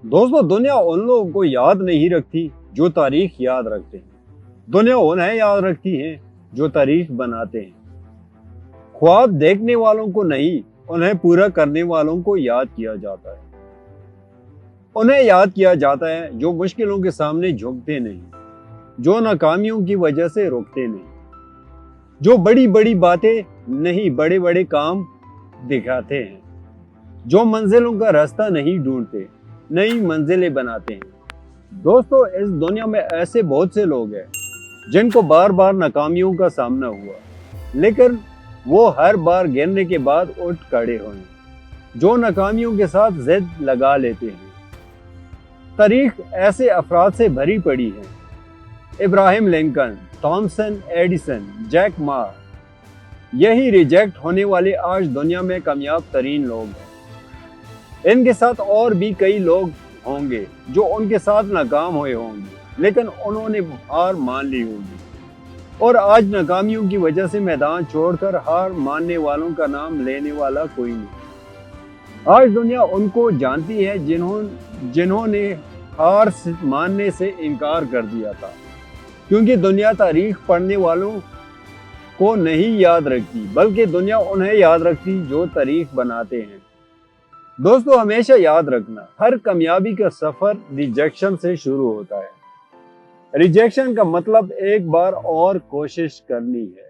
दोस्तों, दुनिया उन लोगों को याद नहीं रखती जो तारीख याद रखते हैं। दुनिया उन्हें याद रखती है जो तारीख बनाते हैं। ख्वाब देखने वालों को नहीं, उन्हें पूरा करने वालों को याद किया जाता है। उन्हें याद किया जाता है जो मुश्किलों के सामने झुकते नहीं, जो नाकामियों की वजह से रुकते नहीं, जो बड़ी बड़ी बातें नहीं बड़े बड़े काम दिखाते हैं, जो मंजिलों का रास्ता नहीं ढूंढते, नई मंजिलें बनाते हैं। दोस्तों, इस दुनिया में ऐसे बहुत से लोग हैं जिनको बार बार नाकामियों का सामना हुआ, लेकिन वो हर बार गिरने के बाद उठ खड़े हुए, जो नाकामियों के साथ जिद लगा लेते हैं। तारीख ऐसे अफराद से भरी पड़ी है। Abraham Lincoln, Thomson Edison, Jack Ma, यही रिजेक्ट होने वाले आज दुनिया में कामयाब तरीन लोग हैं। इनके साथ और भी कई लोग होंगे जो उनके साथ नाकाम हुए होंगे, लेकिन उन्होंने हार मान ली होगी, और आज नाकामियों की वजह से मैदान छोड़कर हार मानने वालों का नाम लेने वाला कोई नहीं। आज दुनिया उनको जानती है जिन्होंने हार मानने से इनकार कर दिया था, क्योंकि दुनिया तारीख पढ़ने वालों को नहीं याद रखती, बल्कि दुनिया उन्हें याद रखती जो तारीख बनाते हैं। दोस्तों, हमेशा याद रखना, हर कामयाबी का सफर रिजेक्शन से शुरू होता है। रिजेक्शन का मतलब एक बार और कोशिश करनी है।